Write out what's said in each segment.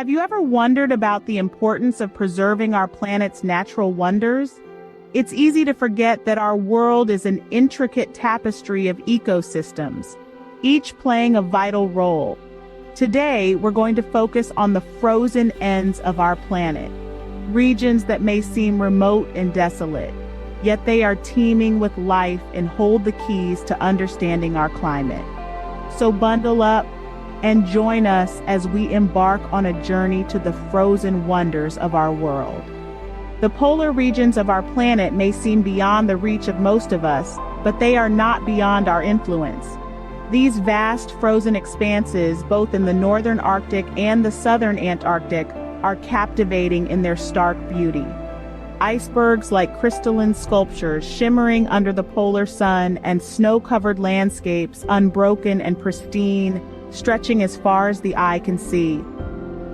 Have you ever wondered about the importance of preserving our planet's natural wonders? It's easy to forget that our world is an intricate tapestry of ecosystems, each playing a vital role. Today, we're going to focus on the frozen ends of our planet, regions that may seem remote and desolate, yet they are teeming with life and hold the keys to understanding our climate. So bundle up and join us as we embark on a journey to the frozen wonders of our world. The polar regions of our planet may seem beyond the reach of most of us, but they are not beyond our influence. These vast frozen expanses, both in the northern Arctic and the southern Antarctic, are captivating in their stark beauty. Icebergs like crystalline sculptures shimmering under the polar sun, and snow-covered landscapes unbroken and pristine, stretching as far as the eye can see.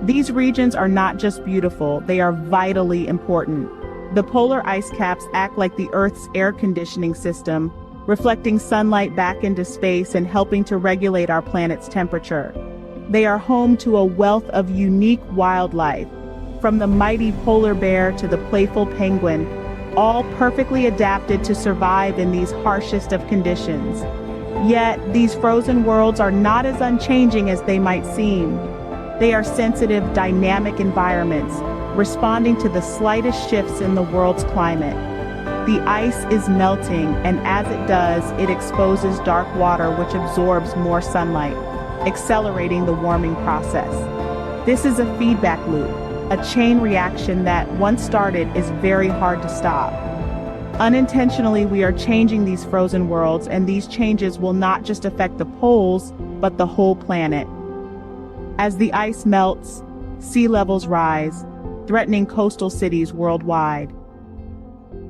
These regions are not just beautiful, they are vitally important. The polar ice caps act like the Earth's air conditioning system, reflecting sunlight back into space and helping to regulate our planet's temperature. They are home to a wealth of unique wildlife, from the mighty polar bear to the playful penguin, all perfectly adapted to survive in these harshest of conditions. Yet, these frozen worlds are not as unchanging as they might seem. They are sensitive, dynamic environments, responding to the slightest shifts in the world's climate. The ice is melting, and as it does, it exposes dark water which absorbs more sunlight, accelerating the warming process. This is a feedback loop, a chain reaction that, once started, is very hard to stop. Unintentionally, we are changing these frozen worlds, and these changes will not just affect the poles, but the whole planet. As the ice melts, sea levels rise, threatening coastal cities worldwide.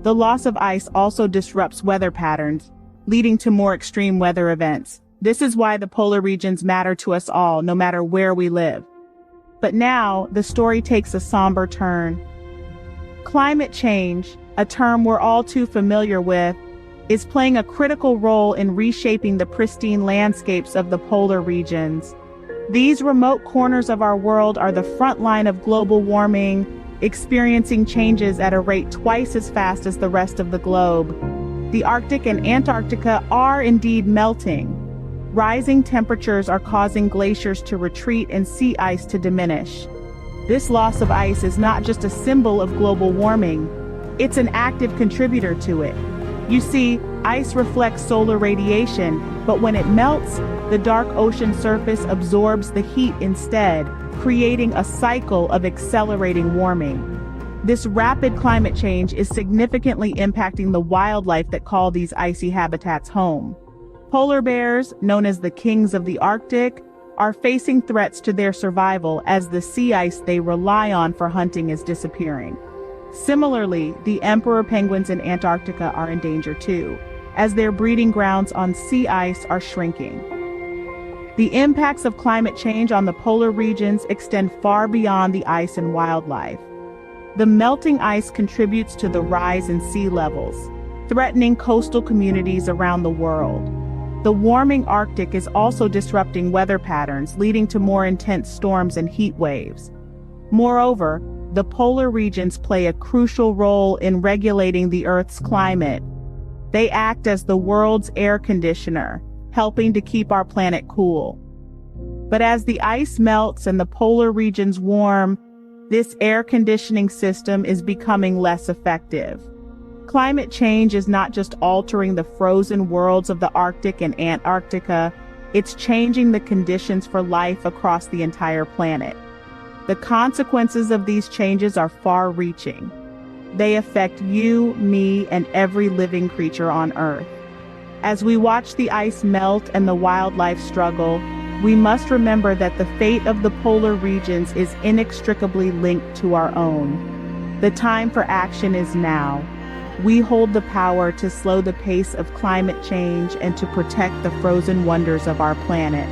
The loss of ice also disrupts weather patterns, leading to more extreme weather events. This is why the polar regions matter to us all, no matter where we live. But now, the story takes a somber turn. Climate change, a term we're all too familiar with, is playing a critical role in reshaping the pristine landscapes of the polar regions. These remote corners of our world are the front line of global warming, experiencing changes at a rate twice as fast as the rest of the globe. The Arctic and Antarctica are indeed melting. Rising temperatures are causing glaciers to retreat and sea ice to diminish. This loss of ice is not just a symbol of global warming, it's an active contributor to it. You see, ice reflects solar radiation, but when it melts, the dark ocean surface absorbs the heat instead, creating a cycle of accelerating warming. This rapid climate change is significantly impacting the wildlife that call these icy habitats home. Polar bears, known as the kings of the Arctic, are facing threats to their survival as the sea ice they rely on for hunting is disappearing. Similarly, the emperor penguins in Antarctica are in danger too, as their breeding grounds on sea ice are shrinking. The impacts of climate change on the polar regions extend far beyond the ice and wildlife. The melting ice contributes to the rise in sea levels, threatening coastal communities around the world. The warming Arctic is also disrupting weather patterns, leading to more intense storms and heat waves. Moreover, the polar regions play a crucial role in regulating the Earth's climate. They act as the world's air conditioner, helping to keep our planet cool. But as the ice melts and the polar regions warm, this air conditioning system is becoming less effective. Climate change is not just altering the frozen worlds of the Arctic and Antarctica, it's changing the conditions for life across the entire planet. The consequences of these changes are far-reaching. They affect you, me, and every living creature on Earth. As we watch the ice melt and the wildlife struggle, we must remember that the fate of the polar regions is inextricably linked to our own. The time for action is now. We hold the power to slow the pace of climate change and to protect the frozen wonders of our planet.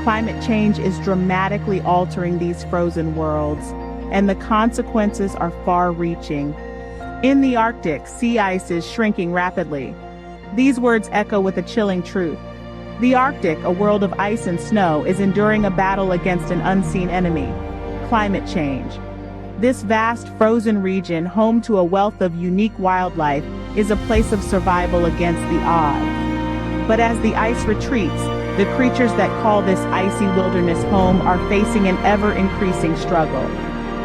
Climate change is dramatically altering these frozen worlds, and the consequences are far-reaching. In the Arctic, sea ice is shrinking rapidly. These words echo with a chilling truth. The Arctic, a world of ice and snow, is enduring a battle against an unseen enemy. climate change. This vast frozen region, home to a wealth of unique wildlife, is a place of survival against the odds. But as the ice retreats, the creatures that call this icy wilderness home are facing an ever-increasing struggle.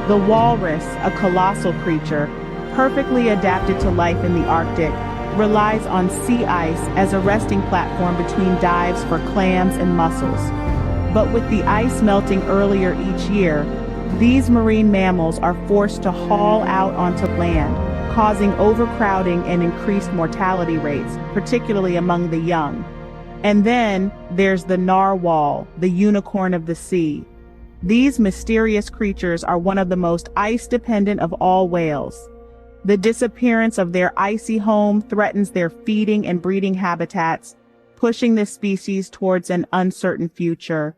The walrus, a colossal creature, perfectly adapted to life in the Arctic, relies on sea ice as a resting platform between dives for clams and mussels. But with the ice melting earlier each year, these marine mammals are forced to haul out onto land, causing overcrowding and increased mortality rates, particularly among the young. And then there's the narwhal, the unicorn of the sea. These mysterious creatures are one of the most ice-dependent of all whales. The disappearance of their icy home threatens their feeding and breeding habitats, pushing this species towards an uncertain future.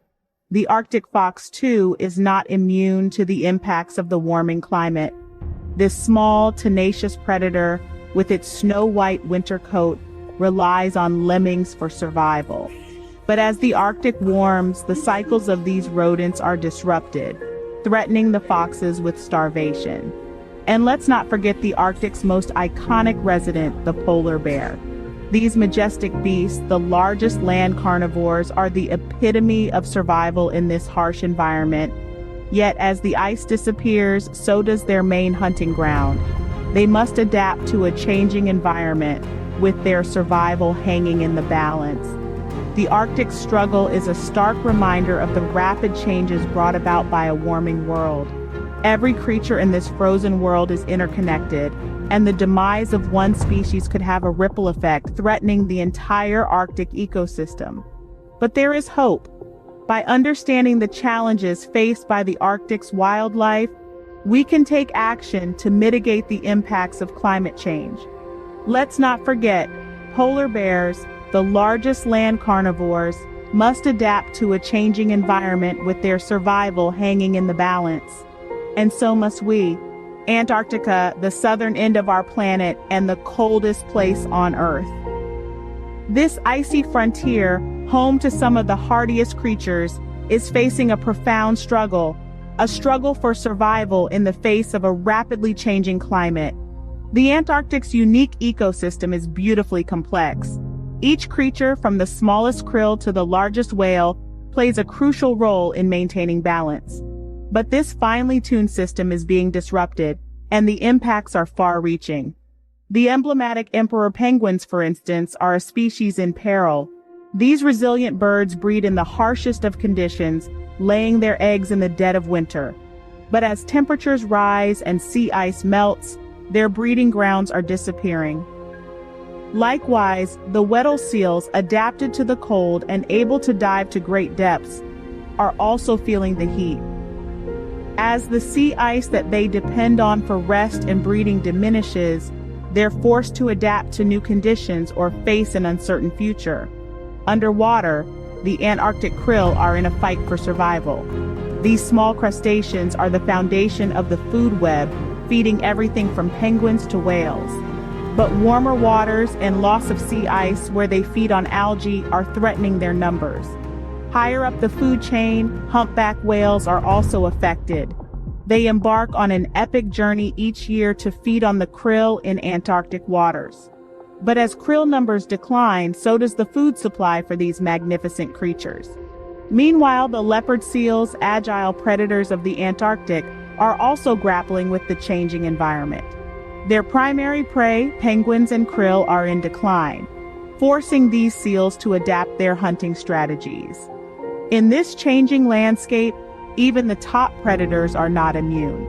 The Arctic fox, too, is not immune to the impacts of the warming climate. This small, tenacious predator, with its snow-white winter coat, relies on lemmings for survival. But as the Arctic warms, the cycles of these rodents are disrupted, threatening the foxes with starvation. And let's not forget the Arctic's most iconic resident, the polar bear. These majestic beasts, the largest land carnivores, are the epitome of survival in this harsh environment. Yet as the ice disappears, so does their main hunting ground. They must adapt to a changing environment, with their survival hanging in the balance. The Arctic struggle is a stark reminder of the rapid changes brought about by a warming world. Every creature in this frozen world is interconnected, and the demise of one species could have a ripple effect, threatening the entire Arctic ecosystem. But there is hope. By understanding the challenges faced by the Arctic's wildlife, we can take action to mitigate the impacts of climate change. Let's not forget, polar bears, the largest land carnivores, must adapt to a changing environment with their survival hanging in the balance. And so must we. Antarctica, the southern end of our planet and the coldest place on Earth. This icy frontier, home to some of the hardiest creatures, is facing a profound struggle, a struggle for survival in the face of a rapidly changing climate. The Antarctic's unique ecosystem is beautifully complex. Each creature, from the smallest krill to the largest whale, plays a crucial role in maintaining balance. But this finely tuned system is being disrupted, and the impacts are far-reaching. The emblematic emperor penguins, for instance, are a species in peril. These resilient birds breed in the harshest of conditions, laying their eggs in the dead of winter. But as temperatures rise and sea ice melts, their breeding grounds are disappearing. Likewise, the Weddell seals, adapted to the cold and able to dive to great depths, are also feeling the heat. As the sea ice that they depend on for rest and breeding diminishes, they're forced to adapt to new conditions or face an uncertain future. Underwater, the Antarctic krill are in a fight for survival. These small crustaceans are the foundation of the food web, feeding everything from penguins to whales. But warmer waters and loss of sea ice where they feed on algae are threatening their numbers. Higher up the food chain, humpback whales are also affected. They embark on an epic journey each year to feed on the krill in Antarctic waters. But as krill numbers decline, so does the food supply for these magnificent creatures. Meanwhile, the leopard seals, agile predators of the Antarctic, are also grappling with the changing environment. Their primary prey, penguins and krill, are in decline, forcing these seals to adapt their hunting strategies. In this changing landscape, even the top predators are not immune.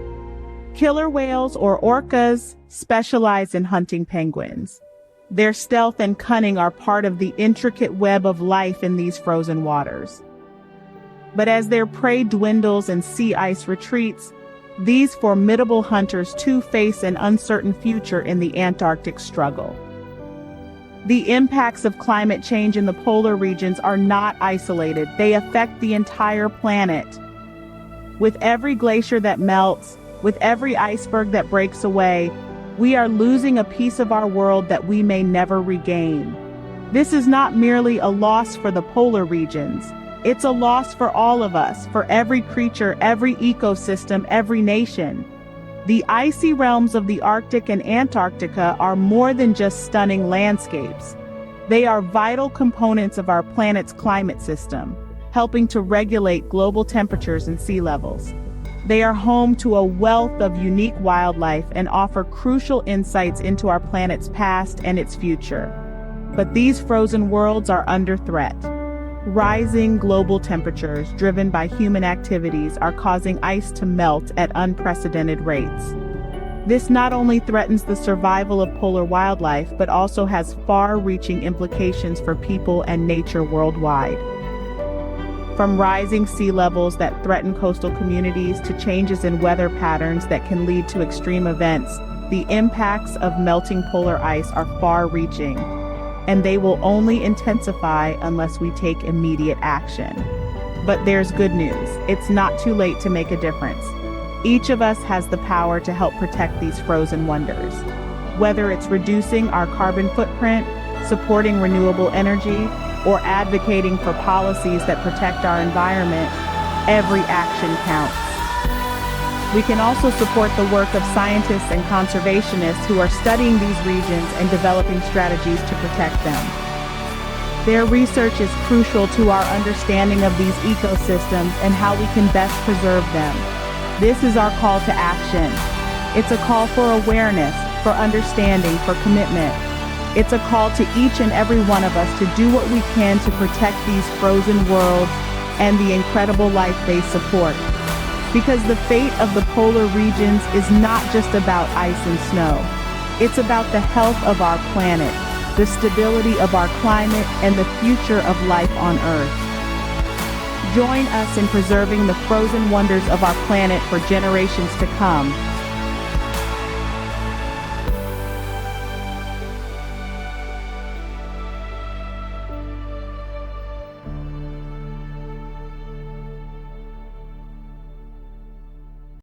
Killer whales, or orcas, specialize in hunting penguins. Their stealth and cunning are part of the intricate web of life in these frozen waters. But as their prey dwindles and sea ice retreats, these formidable hunters too face an uncertain future in the Antarctic struggle. The impacts of climate change in the polar regions are not isolated. They affect the entire planet. With every glacier that melts, with every iceberg that breaks away, we are losing a piece of our world that we may never regain. This is not merely a loss for the polar regions. It's a loss for all of us, for every creature, every ecosystem, every nation. The icy realms of the Arctic and Antarctica are more than just stunning landscapes. They are vital components of our planet's climate system, helping to regulate global temperatures and sea levels. They are home to a wealth of unique wildlife and offer crucial insights into our planet's past and its future. But these frozen worlds are under threat. Rising global temperatures driven by human activities are causing ice to melt at unprecedented rates. This not only threatens the survival of polar wildlife, but also has far-reaching implications for people and nature worldwide. From rising sea levels that threaten coastal communities to changes in weather patterns that can lead to extreme events, the impacts of melting polar ice are far-reaching, and they will only intensify unless we take immediate action. But there's good news. It's not too late to make a difference. Each of us has the power to help protect these frozen wonders. Whether it's reducing our carbon footprint, supporting renewable energy, or advocating for policies that protect our environment, every action counts. We can also support the work of scientists and conservationists who are studying these regions and developing strategies to protect them. Their research is crucial to our understanding of these ecosystems and how we can best preserve them. This is our call to action. It's a call for awareness, for understanding, for commitment. It's a call to each and every one of us to do what we can to protect these frozen worlds and the incredible life they support. Because the fate of the polar regions is not just about ice and snow. It's about the health of our planet, the stability of our climate, and the future of life on Earth. Join us in preserving the frozen wonders of our planet for generations to come.